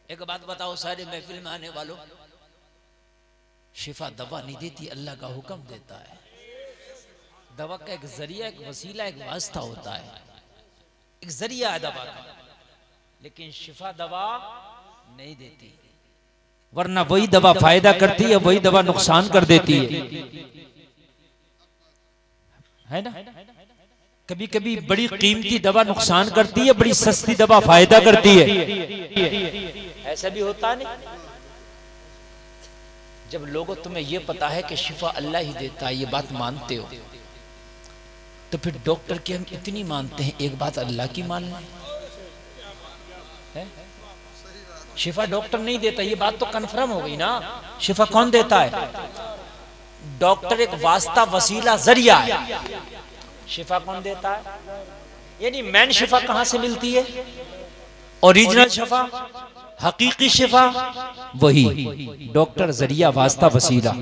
एक बात बताओ सारे महफिल में आने वालों, शिफा दवा नहीं देती, अल्लाह का हुक्म देता है। दवा का एक जरिया, एक वसीला, एक वास्ता होता है, एक जरिया है दवा का, लेकिन शिफा दवा नहीं देती। वरना वही दवा फायदा करती है, वही दवा नुकसान कर देती है ना। कभी कभी बड़ी कीमती दवा नुकसान करती है, बड़ी सस्ती दवा फायदा करती है। ऐसा भी होता नहीं। जब लोगों तुम्हें यह पता है कि शिफा अल्लाह ही देता है, ये बात मानते हो, तो फिर डॉक्टर की हम इतनी मानते हैं, एक बात अल्लाह की मान लें। शिफा डॉक्टर नहीं देता, ये बात तो कन्फर्म हो गई ना। शिफा कौन देता है? डॉक्टर एक वास्ता, वसीला, जरिया है। शिफा कौन देता है? यानी मैन शिफा कहां से मिलती है? ओरिजिनल शिफा, हकीकी शिफा वही डॉक्टर, जरिया, वास्ता, वसीला।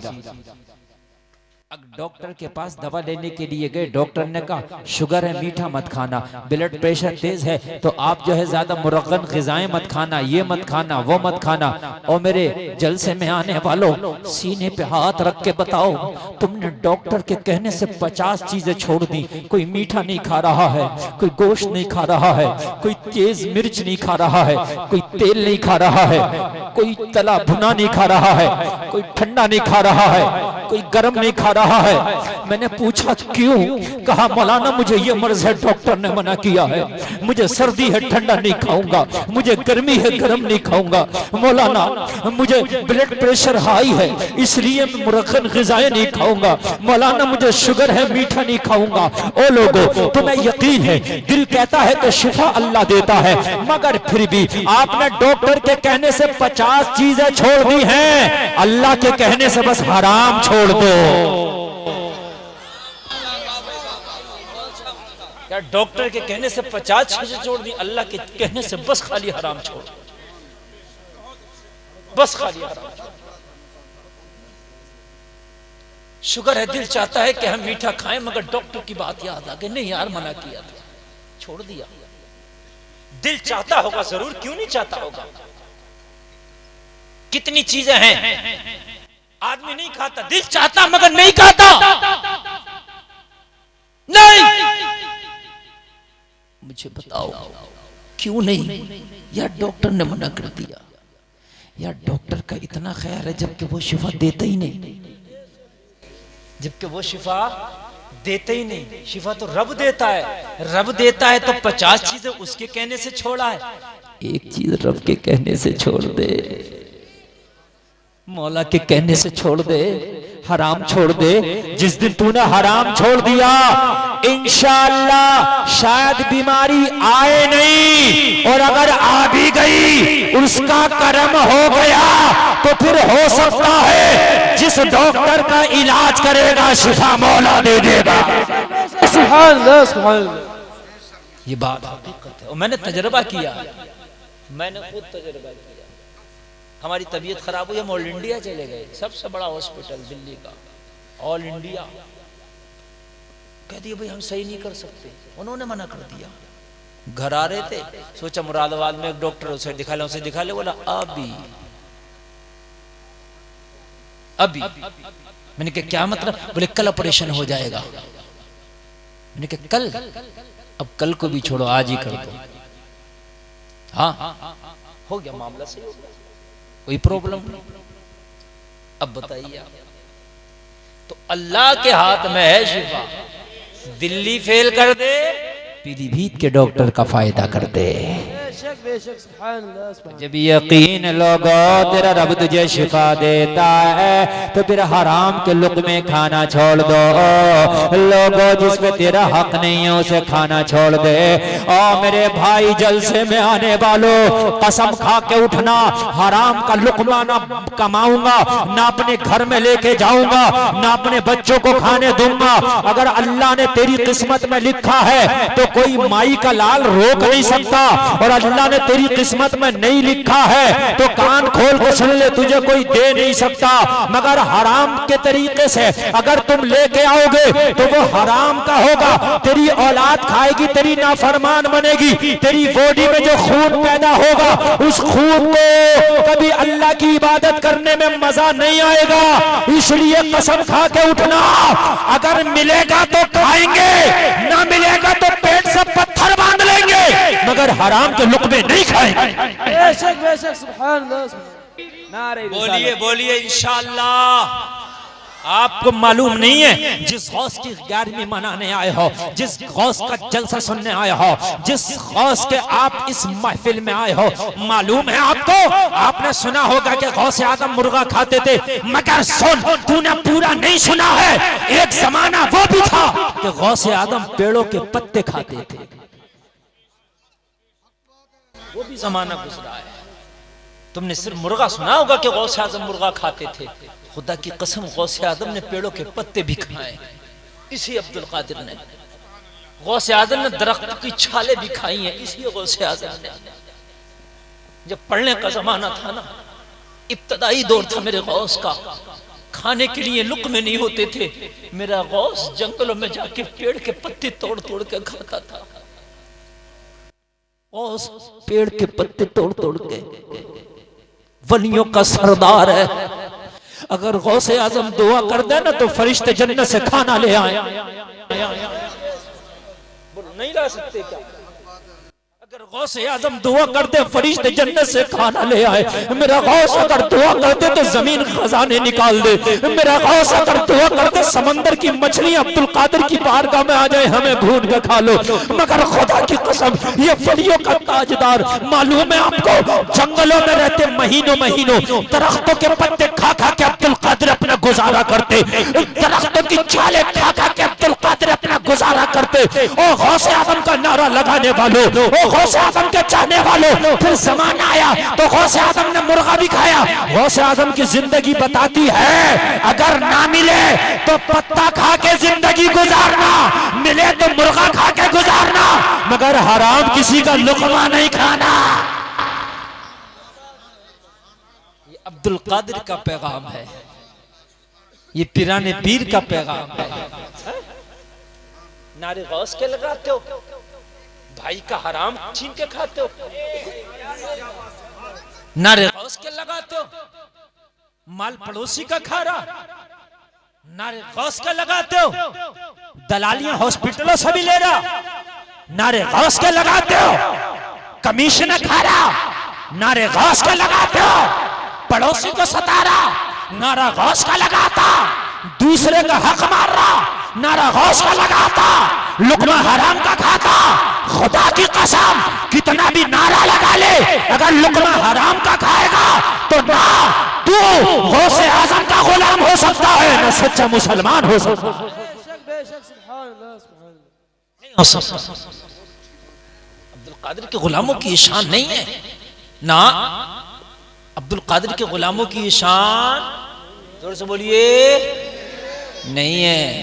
अब डॉक्टर के पास दवा लेने के लिए गए, डॉक्टर ने कहा शुगर है, मीठा मत खाना, ब्लड प्रेशर तेज है, तो आप जो है ज्यादा मुरगन ग़िज़ाएं मत खाना, ये मत खाना, वो मत खाना। और मेरे जलसे में आने वालों, सीने पे हाथ रख के बताओ, तुमने डॉक्टर के कहने से 50 चीजें छोड़ दी। कोई मीठा नहीं खा रहा है, कोई गोश्त नहीं खा रहा है, कोई तेज मिर्च नहीं खा रहा है, कोई तेल नहीं खा रहा है, कोई तला भुना नहीं खा रहा है, कोई ठंडा नहीं खा रहा है, कोई गर्म नहीं खा रहा है। मैंने पूछा क्यों? कहा मौलाना मुझे ये मर्ज है, डॉक्टर ने मना किया है, मुझे सर्दी है ठंडा नहीं खाऊंगा, मुझे गर्मी है गर्म नहीं खाऊंगा, मौलाना मुझे ब्लड प्रेशर हाई है इसलिए मैं मुरक्खन ग़िज़ाएं नहीं खाऊंगा, मौलाना मुझे शुगर है मीठा नहीं खाऊंगा। ओ लोगों, तुम्हें यकीन है दिल कहता है कि शिफा अल्लाह देता है, मगर फिर भी आपने डॉक्टर के कहने से 50 चीजें छोड़ दी हैं, अल्लाह के कहने से बस हराम छोड़ दो। क्या डॉक्टर के कहने से 50 चीजें छोड़ दी, अल्लाह के कहने से बस खाली हराम छोड़, बस खाली हराम छोड़। शुगर है, दिल चाहता है कि हम मीठा खाएं, मगर डॉक्टर की बात याद आ गई, नहीं यार मना किया था, छोड़ दिया। दिल चाहता होगा जरूर, क्यों नहीं चाहता होगा? कितनी चीजें हैं आदमी नहीं खाता, दिल चाहता मगर नहीं खाता। नहीं, मुझे बताओ क्यों नहीं? यार डॉक्टर ने मना कर दिया। यार डॉक्टर का इतना ख्याल है, जबकि वो शिफा देता ही नहीं, जबकि वो शिफा देते ही नहीं। शिफा तो रब देता है, रब देता है तो 50 चीजें उसके कहने से छोड़ा है, एक चीज रब के कहने से छोड़ दे, मौला के कहने से छोड़ दे, हराम छोड़ दे। जिस दिन तूने हराम छोड़ दिया, इंशाअल्लाह शायद बीमारी आए नहीं, और अगर आ भी गई उसका करम हो गया तो फिर हो सकता है जिस डॉक्टर का इलाज करेगा शिफा मौला दे देगा। सुभान अल्लाह, सुभान अल्लाह। ये बात हकीकत है और मैंने तजर्बा किया, मैंने खुद तजर्बा किया। हमारी तबीयत खराब हुई, हम ऑल इंडिया चले गए, सबसे बड़ा हॉस्पिटल दिल्ली का, ऑल इंडिया। कह दिया भाई हम सही नहीं कर सकते, उन्होंने मना कर दिया। घर आ रहे थे, सोचा मुरादाबाद में एक डॉक्टर, उसे दिखा ले, उसे दिखा ले, बोला अभी अभी। मैंने कहा क्या मतलब? बोले कल ऑपरेशन हो जाएगा। मैंने कहा कल? अब कल को भी छोड़ो, आज ही कर दो। हाँ हो गया, मामला सही हो गया, कोई प्रॉब्लम नहीं। अब बताइए, तो अल्लाह के हाथ में है शिफा। दिल्ली फेल कर दे, पीलीभीत के डॉक्टर का फायदा कर दे। जब यकीन लोगों तेरा रब तुझे शिफा देता है, तो फिर हराम के लुक़्मे खाना छोड़ दो। लोगों जिसमें तेरा हक नहीं है उसे खाना छोड़ दे। और मेरे भाई जलसे में आने वालों, कसम खा के उठना, हराम का लुक़मा ना कमाऊंगा, ना अपने घर में लेके जाऊंगा, ना अपने बच्चों को खाने दूंगा। अगर अल्लाह ने तेरी किस्मत में लिखा है तो कोई माई का लाल रोक नहीं सकता, और अल्लाह अल्लाह ने तेरी किस्मत में नहीं लिखा है तो कान खोल के सुन ले, तुझे कोई दे नहीं सकता मगर हराम के तरीके से। अगर तुम लेके आओगे तो वो हराम का होगा, तेरी औलाद खाएगी, तेरी नाफरमान बनेगी, तेरी बॉडी में जो खून पैदा होगा उस खून को कभी अल्लाह की इबादत करने में मजा नहीं आएगा। इसलिए कसम खा के उठना, अगर मिलेगा तो खाएंगे, ना मिलेगा तो पेट से पत्थर बांध लेंगे, मगर हराम के लुक़मे नहीं खाएंगे। बेशक बेशक, सुभान अल्लाह। बोलिए बोलिए इंशाअल्लाह। आपको मालूम नहीं है, जिस गौस की 11वीं मनाने आए हो, जिस गौस का जलसा सुनने आए हो, जिस गौस के आप इस महफिल में आए हो, मालूम है आपको? आपने सुना होगा कि गौस आदम मुर्गा खाते थे, मगर सुन, तूने पूरा नहीं सुना है। एक जमाना वो भी था कि गौस आदम पेड़ों के पत्ते खाते थे, वो भी जमाना गुजरा है। तुमने सिर्फ मुर्गा सुना होगा कि गौस आदम मुर्गा खाते थे, खुदा की कसम गौस आदम ने पेड़ों के पत्ते भी खाए। इसी अब्दुल कादिर ने, गौस आदम ने दरख्त की छाले भी खाई हैं, इसी गौस आदम ने। जब पढ़ने का जमाना था ना, इब्तदाई दौर था मेरे गौस का, खाने के लिए लुक़मे नहीं होते थे, मेरा गौस जंगलों में जाके पेड़ के पत्ते तोड़ तोड़ के खाता था। गौस पेड़ के पत्ते तोड़ तोड़ के, वलियों का सरदार है। अगर गौसे आजम दुआ कर दे ना तो फरिश्ते जन्नत से खाना ले आए। बोलो नहीं ला सकते क्या? अगर गौसे आजम दुआ कर दे फरिश्ते जन्नत से खाना ले आए। मेरा गौस अगर दुआ कर दे तो जमीन खजाने निकाल दे। मेरा गौस अगर दुआ कर दे समंदर की मछलियां अब्दुल कादिर की बारगाह में आ जाए, हमें भून के खा लो। मगर खुदा की कसम, ये फलियों का ताजदार, मालूम है आपको, जंगलों में रहते महीनों महीनों, दरख्तों के पत्ते खा खा के अब्दुल कादिर अपना गुजारा करते, दरख्तों की छाले खा खा के अब्दुल कादिर अपना गुजारा करते। ओ गौसे आजम का नारा लगाने वालों, ओ गौसे आजम के चाहने वालों, फिर जमाना आया तो गौसे आजम ने मुर्गा भी खाया। गौसे आजम की जिंदगी बताती है, अगर ना मिले तो पत्ता खा के जिंदगी गुजारना, मिले तो मुर्गा खा के गुजारना, मगर हराम किसी का लुक़मा नहीं खाना। ये अब्दुल कादिर का पैगाम है, ये पिराने पीर का पैगाम है। नारे गौस के लगाते हो, भाई का हराम छीन के खाते हो, नारे गौस के लगाते हो, माल पड़ोसी का खा रहा, नारे गौस के लगाते हो, दलालियां हॉस्पिटलों से भी ले रहा, नारे गौस के लगाते हो, कमीशन खा रहा, नारे गौस के लगाते हो, पड़ोसी को सता रहा, नारा गौस का लगाता, दूसरे का हक मार रहा, नारा गौस का लगाता, लुक़मा हराम का खाता। खुदा की कसम, कितना भी नारा लगा ले, अगर लुक़मा हराम का खाएगा तो ना तू गौसे आज़म का गुलाम हो सकता है, ना सच्चा मुसलमान हो सकता है। नहीं हो सकता। अब्दुल कादिर के गुलामों की शान नहीं है ना, अब्दुल कादिर के गुलामों की शान, जोर से बोलिए, नहीं है।